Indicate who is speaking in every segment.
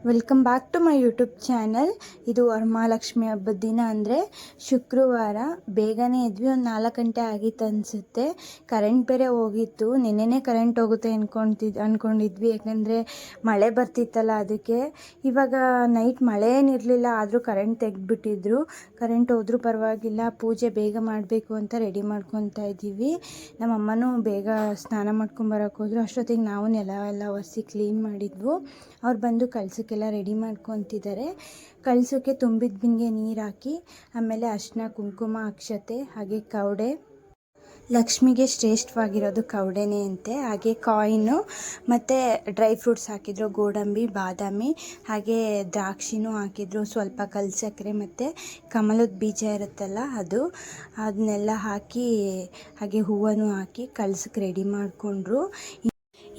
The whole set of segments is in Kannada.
Speaker 1: Welcome back to my YouTube channel. ಇದು ವರಮಹಾಲಕ್ಷ್ಮಿ ಹಬ್ಬದ ದಿನ ಅಂದರೆ ಶುಕ್ರವಾರ. ಬೇಗನೆ ಇದ್ವಿ, ಒಂದು 4 ಗಂಟೆ ಆಗಿತ್ತು ಅನಿಸುತ್ತೆ. ಕರೆಂಟ್ ಬೇರೆ ಹೋಗಿತ್ತು. ನೆನ್ನೆನೇ ಕರೆಂಟ್ ಹೋಗುತ್ತೆ ಅಂದ್ಕೊಂಡಿದ್ವಿ, ಯಾಕೆಂದರೆ ಮಳೆ ಬರ್ತಿತ್ತಲ್ಲ ಅದಕ್ಕೆ. ಇವಾಗ ನೈಟ್ ಮಳೆ ಏನಿರಲಿಲ್ಲ, ಆದರೂ ಕರೆಂಟ್ ತೆಗೆದುಬಿಟ್ಟಿದ್ರು. ಕರೆಂಟ್ ಹೋದ್ರೂ ಪರವಾಗಿಲ್ಲ, ಪೂಜೆ ಬೇಗ ಮಾಡಬೇಕು ಅಂತ ರೆಡಿ ಮಾಡ್ಕೊತಾ ಇದ್ದೀವಿ. ನಮ್ಮಮ್ಮನೂ ಬೇಗ ಸ್ನಾನ ಮಾಡ್ಕೊಂಬರೋಕೆ ಹೋದ್ರು. ಅಷ್ಟೊತ್ತಿಗೆ ನಾವು ನೆಲ ಎಲ್ಲ ಒರೆಸಿ ಕ್ಲೀನ್ ಮಾಡಿದ್ವು. ಅವ್ರು ಬಂದು ಕಳ್ಸೋಕ್ಕೆಲ್ಲ ರೆಡಿ ಮಾಡ್ಕೊತಿದ್ದಾರೆ. ಕಳ್ಸೋಕ್ಕೆ ತುಂಬಿದ ಬಿಂದಿಗೆ ನೀರು ಹಾಕಿ, ಆಮೇಲೆ ಅರಿಶಿನ, ಕುಂಕುಮ, ಅಕ್ಷತೆ, ಹಾಗೆ ಕವಡೆ. ಲಕ್ಷ್ಮಿಗೆ ಶ್ರೇಷ್ಠವಾಗಿರೋದು ಕವಡೆನೇ ಅಂತೆ. ಹಾಗೆ ಕಾಯಿನು ಮತ್ತು ಡ್ರೈ ಫ್ರೂಟ್ಸ್ ಹಾಕಿದ್ರು, ಗೋಡಂಬಿ, ಬಾದಾಮಿ, ಹಾಗೆ ದ್ರಾಕ್ಷಿನೂ ಹಾಕಿದ್ರು, ಸ್ವಲ್ಪ ಕಲ್ಸಕ್ಕರೆ ಮತ್ತು ಕಮಲದ ಬೀಜ ಇರುತ್ತಲ್ಲ ಅದನ್ನೆಲ್ಲ ಹಾಕಿ, ಹಾಗೆ ಹೂವನ್ನು ಹಾಕಿ ಕಳ್ಸಕ್ಕೆ ರೆಡಿ ಮಾಡಿಕೊಂಡ್ರು.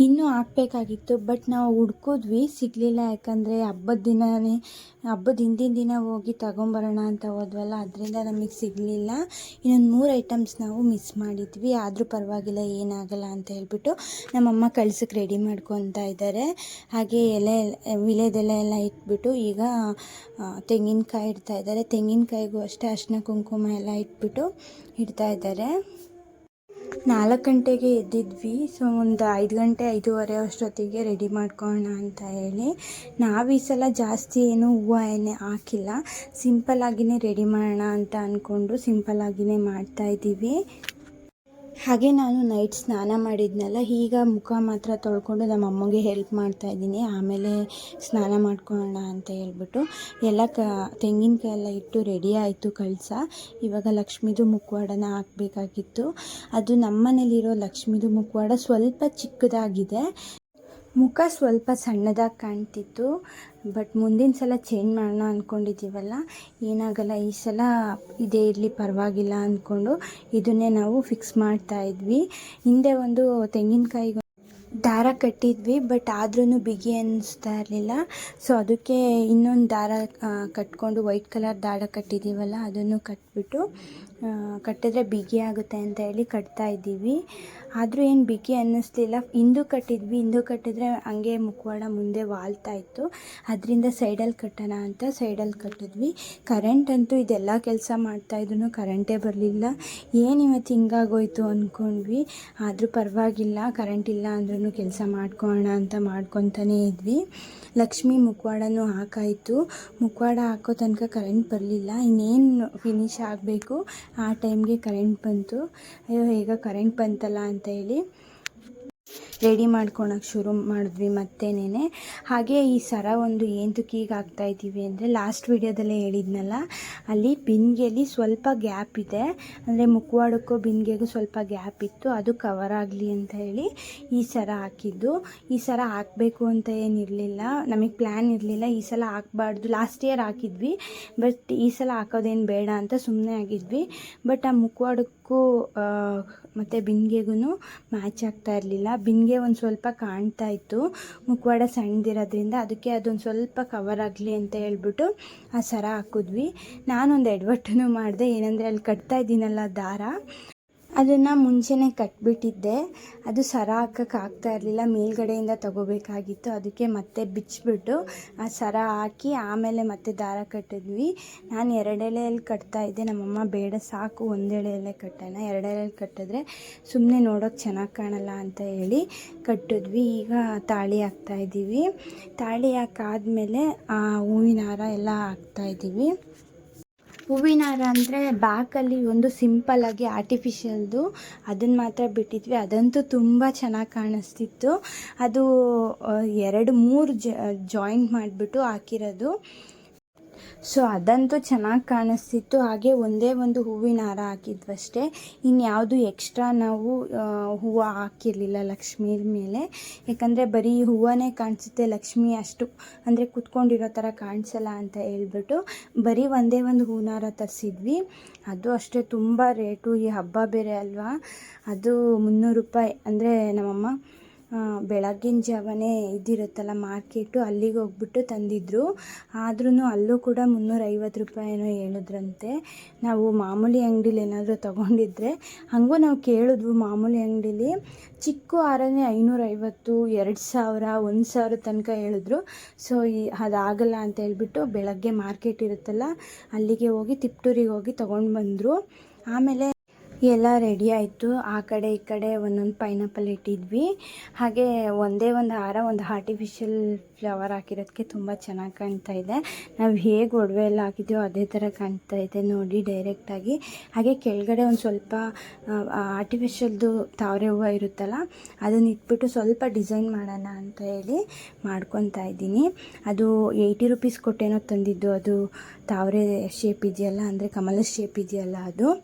Speaker 1: ಇನ್ನೂ ಹಾಕಬೇಕಾಗಿತ್ತು, ಬಟ್ ನಾವು ಹುಡ್ಕಿದ್ವಿ, ಸಿಗಲಿಲ್ಲ. ಯಾಕಂದರೆ ಹಬ್ಬದ ಹಿಂದಿನ ದಿನ ಹೋಗಿ ತಗೊಂಬರೋಣ ಅಂತ ಹೋದ್ವಲ್ಲ, ಅದರಿಂದ ನಮಗೆ ಸಿಗಲಿಲ್ಲ. ಇನ್ನೊಂದು 3 ಐಟಮ್ಸ್ ನಾವು ಮಿಸ್ ಮಾಡಿದ್ವಿ. ಆದರೂ ಪರವಾಗಿಲ್ಲ, ಏನಾಗಲ್ಲ ಅಂತ ಹೇಳ್ಬಿಟ್ಟು ನಮ್ಮಮ್ಮ ಕಳ್ಸಕ್ಕೆ ರೆಡಿ ಮಾಡ್ಕೊತಾ ಇದ್ದಾರೆ. ಹಾಗೆ ವಿಳೆದೆಲೆ ಎಲ್ಲ ಇಟ್ಬಿಟ್ಟು ಈಗ ತೆಂಗಿನಕಾಯಿ ಇಡ್ತಾ ಇದ್ದಾರೆ. ತೆಂಗಿನಕಾಯಿಗೂ ಅಷ್ಟೇ ಅರಿಶಿನ, ಕುಂಕುಮ ಎಲ್ಲ ಇಟ್ಬಿಟ್ಟು ಇಡ್ತಾ ಇದ್ದಾರೆ. 4 ಗಂಟೆಗೆ ಎದ್ದಿದ್ವಿ. ಸೊ ಒಂದು 5 ಗಂಟೆ 5:15 ಅಷ್ಟೊತ್ತಿಗೆ ರೆಡಿ ಮಾಡ್ಕೊಳ್ಳೋಣ ಅಂತ ಹೇಳಿ. ನಾವು ಈ ಸಲ ಜಾಸ್ತಿ ಏನು ಹೂವು ಹಾಕಿಲ್ಲ, ಸಿಂಪಲ್ಲಾಗಿಯೇ ರೆಡಿ ಮಾಡೋಣ ಅಂತ ಅಂದ್ಕೊಂಡು ಸಿಂಪಲ್ಲಾಗಿಯೇ ಮಾಡ್ತಾಯಿದ್ದೀವಿ. ಹಾಗೆ ನಾನು ನೈಟ್ ಸ್ನಾನ ಮಾಡಿದ್ನಲ್ಲ, ಈಗ ಮುಖ ಮಾತ್ರ ತೊಳ್ಕೊಂಡು ನಮ್ಮ ಅಮ್ಮಗೆ ಹೆಲ್ಪ್ ಮಾಡ್ತಾಯಿದ್ದೀನಿ. ಆಮೇಲೆ ಸ್ನಾನ ಮಾಡ್ಕೊಳ್ಳೋಣ ಅಂತ ಹೇಳ್ಬಿಟ್ಟು ಎಲ್ಲ ತೆಂಗಿನಕಾಯಿ ಎಲ್ಲ ಇಟ್ಟು ರೆಡಿ ಆಯಿತು ಕಳಸ. ಇವಾಗ ಲಕ್ಷ್ಮೀದು ಮುಖವಾಡನ ಹಾಕಬೇಕಾಗಿತ್ತು. ಅದು ನಮ್ಮ ಮನೇಲಿರೋ ಲಕ್ಷ್ಮೀದು ಮುಖವಾಡ ಸ್ವಲ್ಪ ಚಿಕ್ಕದಾಗಿದೆ, ಮುಖ ಸ್ವಲ್ಪ ಸಣ್ಣದಾಗಿ ಕಾಣ್ತಿತ್ತು. ಬಟ್ ಮುಂದಿನ ಸಲ ಚೇಂಜ್ ಮಾಡೋಣ ಅಂದ್ಕೊಂಡಿದ್ದೀವಲ್ಲ, ಏನಾಗಲ್ಲ, ಈ ಸಲ ಇದೇ ಇರಲಿ ಪರವಾಗಿಲ್ಲ ಅಂದ್ಕೊಂಡು ಇದನ್ನೇ ನಾವು ಫಿಕ್ಸ್ ಮಾಡ್ತಾಯಿದ್ವಿ. ಹಿಂದೆ ಒಂದು ತೆಂಗಿನಕಾಯಿಗೆ ದಾರ ಕಟ್ಟಿದ್ವಿ, ಬಟ್ ಆದ್ರೂ ಬಿಗಿ ಅನ್ನಿಸ್ತಾ ಇರಲಿಲ್ಲ. ಸೊ ಅದಕ್ಕೆ ಇನ್ನೊಂದು ದಾರ ಕಟ್ಕೊಂಡು, ವೈಟ್ ಕಲರ್ ದಾರ ಕಟ್ಟಿದ್ದೀವಲ್ಲ ಅದನ್ನು ಕಟ್ಟಿದ್ರೆ ಬಿಗಿ ಆಗುತ್ತೆ ಅಂತ ಹೇಳಿ ಕಟ್ತಾ ಇದ್ದೀವಿ. ಆದರೂ ಏನು ಬಿಗಿ ಅನ್ನಿಸ್ಲಿಲ್ಲ. ಹಿಂದೂ ಕಟ್ಟಿದ್ರೆ ಹಂಗೆ ಮುಖವಾಡ ಮುಂದೆ ವಾಲ್ತಾ ಇತ್ತು. ಅದರಿಂದ ಸೈಡಲ್ಲಿ ಕಟ್ಟೋಣ ಅಂತ ಸೈಡಲ್ಲಿ ಕಟ್ಟಿದ್ವಿ. ಕರೆಂಟ್ ಅಂತೂ ಇದೆಲ್ಲ ಕೆಲಸ ಮಾಡ್ತಾಯಿದ್ರು ಕರೆಂಟೇ ಬರಲಿಲ್ಲ. ಏನು ಇವತ್ತು ಹಿಂಗಾಗೋಯ್ತು ಅಂದ್ಕೊಂಡ್ವಿ. ಆದರೂ ಪರವಾಗಿಲ್ಲ, ಕರೆಂಟ್ ಇಲ್ಲ ಅಂದ್ರೂ ಕೆಲಸ ಮಾಡ್ಕೊಳ್ಳೋಣ ಅಂತ ಮಾಡ್ಕೊತಾನೇ ಇದ್ವಿ. ಲಕ್ಷ್ಮಿ ಮುಖವಾಡನೂ ಹಾಕಾಯಿತು. ಮುಖವಾಡ ಹಾಕೋ ತನಕ ಕರೆಂಟ್ ಬರಲಿಲ್ಲ. ಇನ್ನೇನು ಫಿನಿಶ್ ಆಗಬೇಕು ಆ ಟೈಮ್ಗೆ ಕರೆಂಟ್ ಬಂತು. ಅಯ್ಯೋ, ಈಗ ಕರೆಂಟ್ ಬಂತಲ್ಲ ಅಂತ ಹೇಳಿ ರೆಡಿ ಮಾಡ್ಕೊಳಕ್ಕೆ ಶುರು ಮಾಡಿದ್ವಿ ಮತ್ತೇನೇ. ಹಾಗೆ ಈ ಸರ ಒಂದು ಏಂತಕ್ಕೆ ಈಗ ಹಾಕ್ತಾಯಿದ್ದೀವಿ ಅಂದರೆ, ಲಾಸ್ಟ್ ವಿಡಿಯೋದಲ್ಲೇ ಹೇಳಿದ್ನಲ್ಲ, ಅಲ್ಲಿ ಬಿಂದಿಗೆಯಲ್ಲಿ ಸ್ವಲ್ಪ ಗ್ಯಾಪ್ ಇದೆ. ಅಂದರೆ ಮುಖವಾಡಕ್ಕೂ ಬಿಂದಿಗೆಗೂ ಸ್ವಲ್ಪ ಗ್ಯಾಪ್ ಇತ್ತು, ಅದು ಕವರ್ ಆಗಲಿ ಅಂತ ಹೇಳಿ ಈ ಸರ ಹಾಕಿದ್ದು. ಈ ಸರ ಹಾಕಬೇಕು ಅಂತ ಏನಿರಲಿಲ್ಲ, ನಮಗೆ ಪ್ಲ್ಯಾನ್ ಇರಲಿಲ್ಲ. ಈ ಸಲ ಹಾಕಬಾರ್ದು, ಲಾಸ್ಟ್ ಇಯರ್ ಹಾಕಿದ್ವಿ, ಬಟ್ ಈ ಸಲ ಹಾಕೋದೇನು ಬೇಡ ಅಂತ ಸುಮ್ಮನೆ ಆಗಿದ್ವಿ. ಬಟ್ ಆ ಮುಖವಾಡಕ್ಕೂ ಮತ್ತು ಬಿಂದಿಗೆಗೂ ಮ್ಯಾಚ್ ಆಗ್ತಾ ಇರಲಿಲ್ಲ. ಬಿಂದಿಗೆ ಒಂದು ಸ್ವಲ್ಪ ಕಾಣ್ತಾ ಇತ್ತು, ಮುಖವಾಡ ಸಣ್ಣದಿರೋದ್ರಿಂದ. ಅದಕ್ಕೆ ಅದೊಂದು ಸ್ವಲ್ಪ ಕವರ್ ಆಗಲಿ ಅಂತ ಹೇಳ್ಬಿಟ್ಟು ಆ ಸರ ಹಾಕಿದ್ವಿ. ನಾನೊಂದು ಎಡವಟ್ಟನ್ನು ಮಾಡಿದೆ. ಏನಂದರೆ, ಅಲ್ಲಿ ಕಟ್ತಾ ಇದ್ದೀನಲ್ಲ ದಾರ, ಅದನ್ನು ಮುಂಚೆನೇ ಕಟ್ಬಿಟ್ಟಿದ್ದೆ. ಅದು ಸರ ಹಾಕೋಕ್ಕಾಗ್ತಾ ಇರಲಿಲ್ಲ, ಮೇಲ್ಗಡೆಯಿಂದ ತಗೋಬೇಕಾಗಿತ್ತು. ಅದಕ್ಕೆ ಮತ್ತೆ ಬಿಚ್ಚಿಬಿಟ್ಟು ಆ ಸರ ಹಾಕಿ ಆಮೇಲೆ ಮತ್ತೆ ದಾರ ಕಟ್ಟಿದ್ವಿ. ನಾನು 2 ಎಳೆಯಲ್ಲಿ ಕಟ್ತಾ ಇದ್ದೆ. ನಮ್ಮಮ್ಮ ಬೇಡ ಸಾಕು, 1 ಎಳೆಯಲ್ಲೇ ಕಟ್ಟೋಣ, 2 ಎಳೆಯಲ್ಲಿ ಕಟ್ಟಿದ್ರೆ ಸುಮ್ಮನೆ ನೋಡೋಕ್ಕೆ ಚೆನ್ನಾಗಿ ಕಾಣಲ್ಲ ಅಂತ ಹೇಳಿ ಕಟ್ಟಿದ್ವಿ. ಈಗ ತಾಳಿ ಹಾಕ್ತಾಯಿದ್ದೀವಿ. ತಾಳಿ ಹಾಕಾದ್ಮೇಲೆ ಹೂವಿನ ಹಾರ ಎಲ್ಲ ಹಾಕ್ತಾಯಿದ್ದೀವಿ. ಹೂವಿನ ಹಾರ ಅಂದರೆ ಬ್ಯಾಕಲ್ಲಿ ಒಂದು ಸಿಂಪಲ್ಲಾಗಿ ಆರ್ಟಿಫಿಷಿಯಲ್ದು, ಅದನ್ನು ಮಾತ್ರ ಬಿಟ್ಟಿದ್ವಿ. ಅದಂತೂ ತುಂಬ ಚೆನ್ನಾಗಿ ಕಾಣಿಸ್ತಿತ್ತು. ಅದು 2-3 ಜಾಯಿಂಟ್ ಮಾಡಿಬಿಟ್ಟು ಹಾಕಿರೋದು. ಸೊ ಅದಂತೂ ಚೆನ್ನಾಗಿ ಕಾಣಿಸ್ತಿತ್ತು. ಹಾಗೆ ಒಂದೇ ಒಂದು ಹೂವಿನ ಹಾರ ಹಾಕಿದ್ವಷ್ಟೇ, ಇನ್ಯಾವುದು ಎಕ್ಸ್ಟ್ರಾ ನಾವು ಹೂವು ಹಾಕಿರಲಿಲ್ಲ ಲಕ್ಷ್ಮೀ ಮೇಲೆ. ಯಾಕಂದರೆ ಬರೀ ಹೂವೇ ಕಾಣಿಸುತ್ತೆ, ಲಕ್ಷ್ಮಿ ಅಷ್ಟು ಅಂದರೆ ಕೂತ್ಕೊಂಡಿರೋ ಥರ ಕಾಣಿಸಲ್ಲ ಅಂತ ಹೇಳ್ಬಿಟ್ಟು ಬರೀ ಒಂದೇ ಒಂದು ಹೂವಿನ ಹಾರ ತರಿಸಿದ್ವಿ. ಅದು ಅಷ್ಟೇ ತುಂಬ ರೇಟು. ಈ ಹಬ್ಬ ಬೇರೆ ಅಲ್ವಾ, ಅದು 300 ರೂಪಾಯಿ. ಅಂದರೆ ನಮ್ಮಮ್ಮ ಬೆಳಗ್ಗಿನ ಜಾವನೇ ಇದಿರುತ್ತಲ್ಲ ಮಾರ್ಕೆಟು, ಅಲ್ಲಿಗೆ ಹೋಗ್ಬಿಟ್ಟು ತಂದಿದ್ದರು. ಆದ್ರೂ ಅಲ್ಲೂ ಕೂಡ 350 ರೂಪಾಯಿನೋ ಹೇಳಿದ್ರಂತೆ. ನಾವು ಮಾಮೂಲಿ ಅಂಗಡಿಲಿ ಏನಾದರೂ ತೊಗೊಂಡಿದ್ರೆ ಹಾಗೂ ನಾವು ಕೇಳಿದ್ವು, ಮಾಮೂಲಿ ಅಂಗಡೀಲಿ ಚಿಕ್ಕ ಹಾರನೇ 550, 2000, 1000 ತನಕ ಹೇಳಿದ್ರು. ಸೊ ಅದಾಗಲ್ಲ ಅಂತ ಹೇಳ್ಬಿಟ್ಟು ಬೆಳಗ್ಗೆ ಮಾರ್ಕೆಟ್ ಇರುತ್ತಲ್ಲ ಅಲ್ಲಿಗೆ ಹೋಗಿ ತಿಪ್ಟೂರಿಗೆ ಹೋಗಿ ತೊಗೊಂಡು ಬಂದರು. ಆಮೇಲೆ ಎಲ್ಲ ರೆಡಿ ಆಯಿತು. ಆ ಕಡೆ ಈ ಕಡೆ ಒಂದೊಂದು ಪೈನಾಪಲ್ ಇಟ್ಟಿದ್ವಿ. ಹಾಗೆ ಒಂದೇ ಒಂದು ಹಾರ, ಒಂದು ಆರ್ಟಿಫಿಷಿಯಲ್ ಫ್ಲವರ್ ಹಾಕಿರೋದಕ್ಕೆ ತುಂಬ ಚೆನ್ನಾಗಿ ಕಾಣ್ತಾ ಇದೆ. ನಾವು ಹೇಗೆ ಒಡವೆ ಎಲ್ಲ ಹಾಕಿದ್ದೀವೋ ಅದೇ ಥರ ಕಾಣ್ತಾ ಇದೆ ನೋಡಿ ಡೈರೆಕ್ಟಾಗಿ. ಹಾಗೆ ಕೆಳಗಡೆ ಒಂದು ಸ್ವಲ್ಪ ಆರ್ಟಿಫಿಷಿಯಲ್ದು ತಾವರೆ ಹೂವು ಇರುತ್ತಲ್ಲ ಅದನ್ನ ಇಟ್ಬಿಟ್ಟು ಸ್ವಲ್ಪ ಡಿಸೈನ್ ಮಾಡೋಣ ಅಂತ ಹೇಳಿ ಮಾಡ್ಕೊತಾ ಇದ್ದೀನಿ. ಅದು 80 ರೂಪೀಸ್ ಕೊಟ್ಟೇನೋ ತಂದಿದ್ದು. ಅದು ತಾವರೆ ಶೇಪ್ ಇದೆಯಲ್ಲ, ಅಂದರೆ ಕಮಲ ಶೇಪ್ ಇದೆಯಲ್ಲ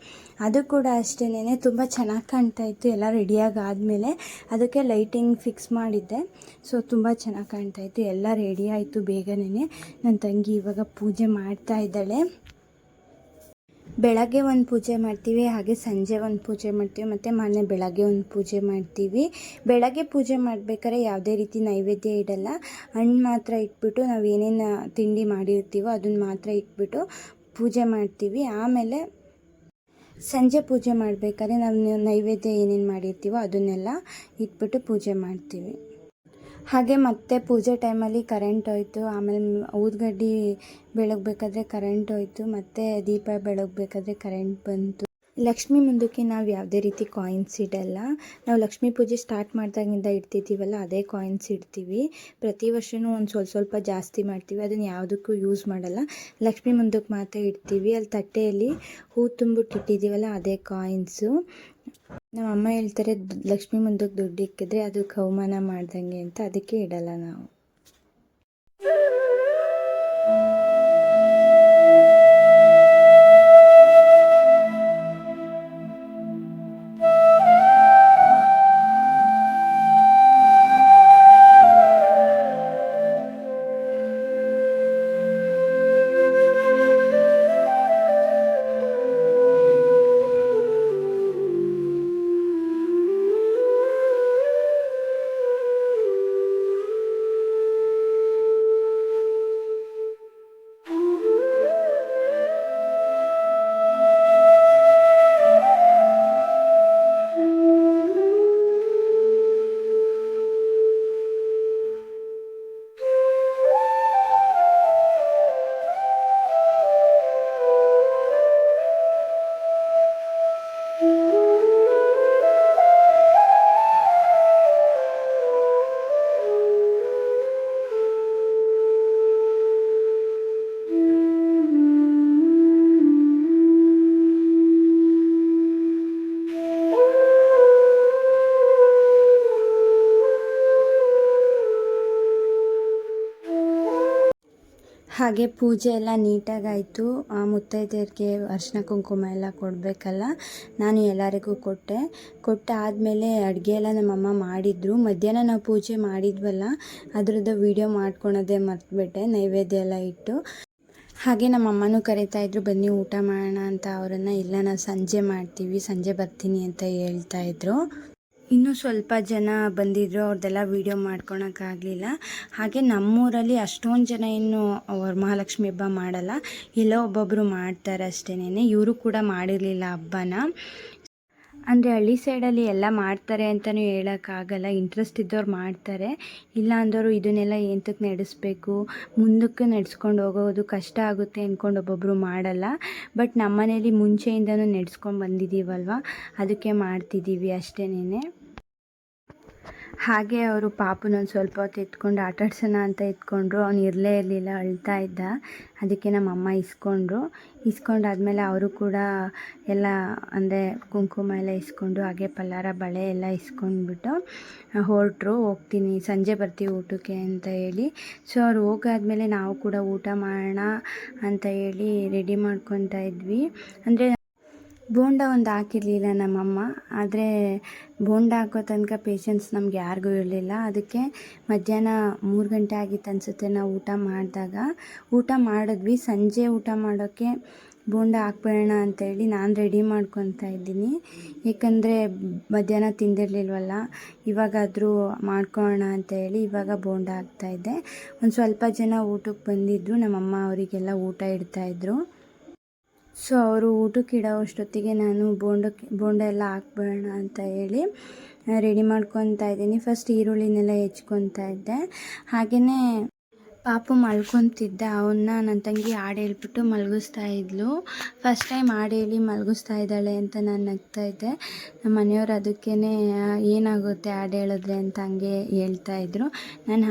Speaker 1: ಅದು ಕೂಡ ಅಷ್ಟೇನೆ ತುಂಬ ಚೆನ್ನಾಗಿ ಕಾಣ್ತಾ ಇತ್ತು. ಎಲ್ಲ ರೆಡಿಯಾಗಿ ಆದಮೇಲೆ ಅದಕ್ಕೆ ಲೈಟಿಂಗ್ ಫಿಕ್ಸ್ ಮಾಡಿದ್ದೆ. ಸೊ ತುಂಬ ಚೆನ್ನಾಗಿ ಕಾಣ್ತಾ ಇತ್ತು. ಎಲ್ಲ ರೆಡಿ ಆಯಿತು ಬೇಗನೆ. ನನ್ನ ತಂಗಿ ಇವಾಗ ಪೂಜೆ ಮಾಡ್ತಾ ಇದ್ದಾಳೆ. ಬೆಳಗ್ಗೆ ಒಂದು ಪೂಜೆ ಮಾಡ್ತೀವಿ, ಹಾಗೆ ಸಂಜೆ ಒಂದು ಪೂಜೆ ಮಾಡ್ತೀವಿ, ಮತ್ತು ಮೊನ್ನೆ ಬೆಳಗ್ಗೆ ಒಂದು ಪೂಜೆ ಮಾಡ್ತೀವಿ. ಬೆಳಗ್ಗೆ ಪೂಜೆ ಮಾಡಬೇಕಾದ್ರೆ ಯಾವುದೇ ರೀತಿ ನೈವೇದ್ಯ ಇಡಲ್ಲ. ಹಣ್ಣು ಮಾತ್ರ ಇಟ್ಬಿಟ್ಟು ನಾವು ಏನೇನು ತಿಂಡಿ ಮಾಡಿರ್ತೀವೋ ಅದನ್ನು ಮಾತ್ರ ಇಟ್ಬಿಟ್ಟು ಪೂಜೆ ಮಾಡ್ತೀವಿ. ಆಮೇಲೆ ಸಂಜೆ ಪೂಜೆ ಮಾಡಬೇಕಾದ್ರೆ ನಾವು ನೈವೇದ್ಯ ಏನೇನು ಮಾಡಿರ್ತೀವೋ ಅದನ್ನೆಲ್ಲ ಇಟ್ಬಿಟ್ಟು ಪೂಜೆ ಮಾಡ್ತೀವಿ. ಹಾಗೆ ಮತ್ತೆ ಪೂಜೆ ಟೈಮಲ್ಲಿ ಕರೆಂಟ್ ಹೋಯಿತು. ಆಮೇಲೆ ಊದುಗಡ್ಡಿ ಬೆಳಗಬೇಕಾದ್ರೆ ಕರೆಂಟ್ ಹೋಯಿತು, ಮತ್ತು ದೀಪ ಬೆಳಗಬೇಕಾದ್ರೆ ಕರೆಂಟ್ ಬಂತು. ಲಕ್ಷ್ಮಿ ಮುಂದಕ್ಕೆ ನಾವು ಯಾವುದೇ ರೀತಿ ಕಾಯಿನ್ಸ್ ಇಡಲ್ಲ. ನಾವು ಲಕ್ಷ್ಮೀ ಪೂಜೆ ಸ್ಟಾರ್ಟ್ ಮಾಡಿದಾಗಿಂದ ಇಡ್ತಿದ್ದೀವಲ್ಲ ಅದೇ ಕಾಯಿನ್ಸ್ ಇಡ್ತೀವಿ. ಪ್ರತಿ ವರ್ಷವೂ ಒಂದು ಸ್ವಲ್ಪ ಜಾಸ್ತಿ ಮಾಡ್ತೀವಿ. ಅದನ್ನು ಯಾವುದಕ್ಕೂ ಯೂಸ್ ಮಾಡಲ್ಲ. ಲಕ್ಷ್ಮಿ ಮುಂದಕ್ಕೆ ಮಾತ್ರ ಇಡ್ತೀವಿ. ಅಲ್ಲಿ ತಟ್ಟೆಯಲ್ಲಿ ಹೂ ತುಂಬಿಟ್ಟು ಇಟ್ಟಿದ್ದೀವಲ್ಲ ಅದೇ ಕಾಯಿನ್ಸು. ನಮ್ಮ ಅಮ್ಮ ಹೇಳ್ತಾರೆ, ಲಕ್ಷ್ಮಿ ಮುಂದಕ್ಕೆ ದುಡ್ಡು ಇಕ್ಕಿದ್ರೆ ಅದು ಅವಮಾನ ಮಾಡ್ದಂಗೆ ಅಂತ, ಅದಕ್ಕೆ ಇಡಲ್ಲ ನಾವು. ಹಾಗೆ ಪೂಜೆ ಎಲ್ಲ ನೀಟಾಗಾಯಿತು. ಮುತ್ತೈದೆಯರಿಗೆ ಅರಿಶಿನ ಕುಂಕುಮ ಎಲ್ಲ ಕೊಡಬೇಕಲ್ಲ, ನಾನು ಎಲ್ಲರಿಗೂ ಕೊಟ್ಟಾದಮೇಲೆ ಅಡುಗೆ ಎಲ್ಲ ನಮ್ಮಮ್ಮ ಮಾಡಿದರು. ಮಧ್ಯಾಹ್ನ ನಾವು ಪೂಜೆ ಮಾಡಿದ್ವಲ್ಲ ಅದರದ್ದು ವೀಡಿಯೋ ಮಾಡ್ಕೊಳೋದೇ ಮರ್ತುಬಿಟ್ಟೆ, ನೈವೇದ್ಯ ಎಲ್ಲ ಇಟ್ಟು. ಹಾಗೆ ನಮ್ಮ ಅಮ್ಮನೂ ಕರೀತಾಯಿದ್ರು, ಬನ್ನಿ ಊಟ ಮಾಡೋಣ ಅಂತ. ಅವರನ್ನು ಇಲ್ಲ ನಾವು ಸಂಜೆ ಮಾಡ್ತೀವಿ, ಸಂಜೆ ಬರ್ತೀನಿ ಅಂತ ಹೇಳ್ತಾಯಿದ್ರು. ಇನ್ನೂ ಸ್ವಲ್ಪ ಜನ ಬಂದಿದ್ದರು, ಅವ್ರದ್ದೆಲ್ಲ ವೀಡಿಯೋ ಮಾಡ್ಕೊಳಕ್ಕಾಗಲಿಲ್ಲ. ಹಾಗೆ ನಮ್ಮೂರಲ್ಲಿ ಅಷ್ಟೊಂದು ಜನ ಇನ್ನೂ ವರಮಹಾಲಕ್ಷ್ಮಿ ಹಬ್ಬ ಮಾಡಲ್ಲ, ಎಲ್ಲೋ ಒಬ್ಬೊಬ್ಬರು ಮಾಡ್ತಾರೆ ಅಷ್ಟೇನೆ. ಇವರು ಕೂಡ ಮಾಡಿರಲಿಲ್ಲ ಹಬ್ಬನ. ಅಂದರೆ ಹಳ್ಳಿ ಸೈಡಲ್ಲಿ ಎಲ್ಲ ಮಾಡ್ತಾರೆ ಅಂತಲೂ ಹೇಳೋಕ್ಕಾಗಲ್ಲ. ಇಂಟ್ರೆಸ್ಟ್ ಇದ್ದವ್ರು ಮಾಡ್ತಾರೆ, ಇಲ್ಲ ಅಂದವರು ಇದನ್ನೆಲ್ಲ ಎಂತಕ್ಕೆ ನಡೆಸಬೇಕು, ಮುಂದಕ್ಕೆ ನಡೆಸ್ಕೊಂಡು ಹೋಗೋದು ಕಷ್ಟ ಆಗುತ್ತೆ ಅಂದ್ಕೊಂಡು ಒಬ್ಬೊಬ್ಬರು ಮಾಡಲ್ಲ. ಬಟ್ ನಮ್ಮ ಮನೇಲಿ ಮುಂಚೆಯಿಂದನೂ ನಡೆಸ್ಕೊಂಡು ಬಂದಿದ್ದೀವಲ್ವ, ಅದಕ್ಕೆ ಮಾಡ್ತಿದ್ದೀವಿ ಅಷ್ಟೇನೆ. ಹಾಗೆ ಅವರು ಪಾಪನೊಂದು ಸ್ವಲ್ಪ ಹೊತ್ತು ಎತ್ಕೊಂಡು ಆಟಾಡ್ಸೋಣ ಅಂತ ಎತ್ಕೊಂಡ್ರು. ಅವನು ಇರಲೇ ಇರಲಿಲ್ಲ, ಅಳ್ತಾ ಇದ್ದ. ಅದಕ್ಕೆ ನಮ್ಮಮ್ಮ ಇಸ್ಕೊಂಡಾದ್ಮೇಲೆ ಅವರು ಕೂಡ ಎಲ್ಲ ಅಂದರೆ ಕುಂಕುಮ ಎಲ್ಲ ಇಸ್ಕೊಂಡು, ಹಾಗೆ ಪಲ್ಲಾರ ಬಳೆ ಎಲ್ಲ ಇಸ್ಕೊಂಡ್ಬಿಟ್ಟು ಹೊರಟರು. ಹೋಗ್ತೀನಿ, ಸಂಜೆ ಬರ್ತೀವಿ ಊಟಕ್ಕೆ ಅಂತ ಹೇಳಿ. ಸೊ ಅವ್ರು ಹೋಗಾದ್ಮೇಲೆ ನಾವು ಕೂಡ ಊಟ ಮಾಡೋಣ ಅಂತ ಹೇಳಿ ರೆಡಿ ಮಾಡ್ಕೊತಾ ಇದ್ವಿ. ಅಂದರೆ ಬೋಂಡ ಒಂದು ಹಾಕಿರಲಿಲ್ಲ ನಮ್ಮಮ್ಮ, ಆದರೆ ಬೋಂಡ ಹಾಕೋ ತನಕ ಪೇಷನ್ಸ್ ನಮ್ಗೆ ಯಾರಿಗೂ ಇರಲಿಲ್ಲ. ಅದಕ್ಕೆ ಮಧ್ಯಾಹ್ನ 3 ಗಂಟೆ ಆಗಿತ್ತು ಅನಿಸುತ್ತೆ ನಾವು ಊಟ ಮಾಡಿದಾಗ. ಊಟ ಮಾಡಿದ್ವಿ. ಸಂಜೆ ಊಟ ಮಾಡೋಕ್ಕೆ ಬೋಂಡ ಹಾಕ್ಬೇಡ ಅಂತೇಳಿ ನಾನು ರೆಡಿ ಮಾಡ್ಕೊತಾ ಇದ್ದೀನಿ. ಏಕೆಂದರೆ ಮಧ್ಯಾಹ್ನ ತಿಂದಿರಲಿಲ್ವಲ್ಲ, ಇವಾಗಾದರೂ ಮಾಡ್ಕೊಳ್ಳೋಣ ಅಂತೇಳಿ ಇವಾಗ ಬೋಂಡ ಹಾಕ್ತಾಯಿದ್ದೆ. ಒಂದು ಸ್ವಲ್ಪ ಜನ ಊಟಕ್ಕೆ ಬಂದಿದ್ದರು, ನಮ್ಮಮ್ಮ ಅವರಿಗೆಲ್ಲ ಊಟ ಇಡ್ತಾಯಿದ್ರು. ಸೊ ಅವರು ಊಟಕ್ಕೆ ಇಡೋ ಅಷ್ಟೊತ್ತಿಗೆ ನಾನು ಬೋಂಡ ಎಲ್ಲ ಹಾಕ್ಬೇಡ ಅಂತ ಹೇಳಿ ರೆಡಿ ಮಾಡ್ಕೊತಾ ಇದ್ದೀನಿ. ಫಸ್ಟ್ ಈರುಳ್ಳಿನೆಲ್ಲ ಹೆಚ್ಕೊತಾ ಇದ್ದೆ. ಹಾಗೆಯೇ ಪಾಪು ಮಲ್ಕೊತಿದ್ದ, ಅವನ್ನ ನನ್ನ ತಂಗಿ ಹಾಡು ಹೇಳ್ಬಿಟ್ಟು ಮಲಗಿಸ್ತಾ ಇದ್ಲು. ಫಸ್ಟ್ ಟೈಮ್ ಹಾಡು ಹೇಳಿ ಮಲಗಿಸ್ತಾ ಇದ್ದಾಳೆ ಅಂತ ನಾನು ನಗ್ತಾ ಇದ್ದೆ. ನಮ್ಮ ಮನೆಯವರು ಅದಕ್ಕೇ ಏನಾಗುತ್ತೆ ಹಾಡು ಹೇಳಿದ್ರೆ ಅಂತ ಹಂಗೆ ಹೇಳ್ತಾಯಿದ್ರು. ನಾನು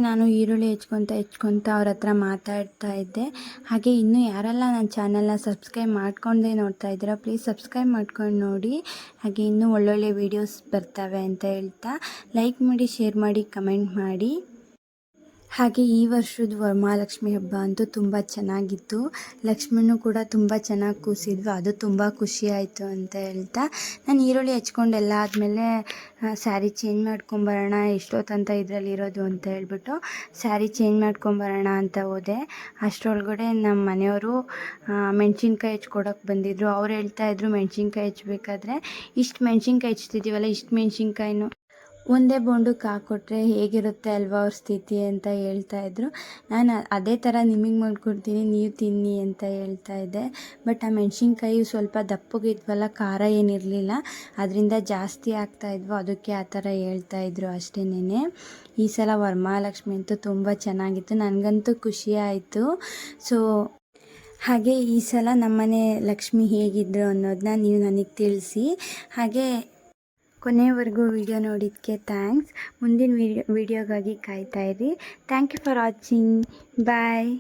Speaker 1: ನಾನು ಈರುಳ್ಳಿ ಹೆಚ್ಕೊತ ಅವ್ರ ಹತ್ರ ಮಾತಾಡ್ತಾ ಇದ್ದೆ. ಹಾಗೆ ಇನ್ನೂ ಯಾರೆಲ್ಲ ನನ್ನ ಚಾನಲ್ನ ಸಬ್ಸ್ಕ್ರೈಬ್ ಮಾಡ್ಕೊಂಡೇ ನೋಡ್ತಾ ಇದ್ದೀರಾ, ಪ್ಲೀಸ್ ಸಬ್ಸ್ಕ್ರೈಬ್ ಮಾಡ್ಕೊಂಡು ನೋಡಿ. ಹಾಗೆ ಇನ್ನೂ ಒಳ್ಳೊಳ್ಳೆ ವೀಡಿಯೋಸ್ ಬರ್ತವೆ ಅಂತ ಹೇಳ್ತಾ ಲೈಕ್ ಮಾಡಿ, ಶೇರ್ ಮಾಡಿ, ಕಮೆಂಟ್ ಮಾಡಿ. ಹಾಗೆ ಈ ವರ್ಷದ ವರಮಹಾಲಕ್ಷ್ಮಿ ಹಬ್ಬ ಅಂತೂ ತುಂಬ ಚೆನ್ನಾಗಿತ್ತು. ಲಕ್ಷ್ಮಿನೂ ಕೂಡ ತುಂಬ ಚೆನ್ನಾಗಿ ಕೂಸಿದ್ವು, ಅದು ತುಂಬ ಖುಷಿ ಆಯಿತು ಅಂತ ಹೇಳ್ತಾ ನಾನು ಈರುಳ್ಳಿ ಹೆಚ್ಕೊಂಡೆಲ್ಲ ಆದಮೇಲೆ ಸ್ಯಾರಿ ಚೇಂಜ್ ಮಾಡ್ಕೊಂಬರೋಣ, ಎಷ್ಟೊತ್ತಂತ ಇದರಲ್ಲಿರೋದು ಅಂತ ಹೇಳ್ಬಿಟ್ಟು ಸ್ಯಾರಿ ಚೇಂಜ್ ಮಾಡ್ಕೊಂಬರೋಣ ಅಂತ ಹೋದೆ. ಅಷ್ಟರೊಳಗಡೆ ನಮ್ಮ ಮನೆಯವರು ಮೆಣಸಿನ್ಕಾಯಿ ಹೆಚ್ಕೊಡೋಕೆ ಬಂದಿದ್ದರು. ಅವ್ರು ಹೇಳ್ತಾಯಿದ್ರು ಮೆಣಸಿನ್ಕಾಯಿ ಹೆಚ್ಬೇಕಾದ್ರೆ ಇಷ್ಟು ಮೆಣಸಿನ್ಕಾಯಿ ಹೆಚ್ತಿದ್ದೀವಲ್ಲ, ಇಷ್ಟು ಮೆಣಸಿನ್ಕಾಯಿನೂ ಒಂದೇ ಬೋಂಡಕ್ಕೆ ಹಾಕ್ಕೊಟ್ರೆ ಹೇಗಿರುತ್ತೆ ಅಲ್ವಾ ಅವ್ರ ಸ್ಥಿತಿ ಅಂತ ಹೇಳ್ತಾಯಿದ್ರು. ನಾನು ಅದೇ ಥರ ನಿಮಗೆ ಮಾಡಿಕೊಡ್ತೀನಿ, ನೀವು ತಿನ್ನಿ ಅಂತ ಹೇಳ್ತಾಯಿದ್ದೆ. ಬಟ್ ಆ ಮೆಣಸಿನ್ಕಾಯಿ ಸ್ವಲ್ಪ ದಪ್ಪಗಿದ್ವಲ್ಲ, ಖಾರ ಏನಿರಲಿಲ್ಲ, ಅದರಿಂದ ಜಾಸ್ತಿ ಆಗ್ತಾಯಿದ್ವು, ಅದಕ್ಕೆ ಆ ಥರ ಹೇಳ್ತಾಯಿದ್ರು ಅಷ್ಟೇನೆ. ಈ ಸಲ ವರಮಹಾಲಕ್ಷ್ಮಿ ಅಂತೂ ತುಂಬ ಚೆನ್ನಾಗಿತ್ತು, ನನಗಂತೂ ಖುಷಿ ಆಯಿತು. ಸೊ ಹಾಗೆ ಈ ಸಲ ನಮ್ಮನೆ ಲಕ್ಷ್ಮಿ ಹೇಗಿದ್ದರು ಅನ್ನೋದನ್ನ ನೀವು ನನಗೆ ತಿಳಿಸಿ. ಹಾಗೆ ಕೊನೆಯವರೆಗೂ ವಿಡಿಯೋ ನೋಡಿದ್ದಕ್ಕೆ ಥ್ಯಾಂಕ್ಸ್. ಮುಂದಿನ ವಿಡಿಯೋಗಾಗಿ ಕಾಯ್ತಾಯಿರಿ. Thank you for watching. Bye.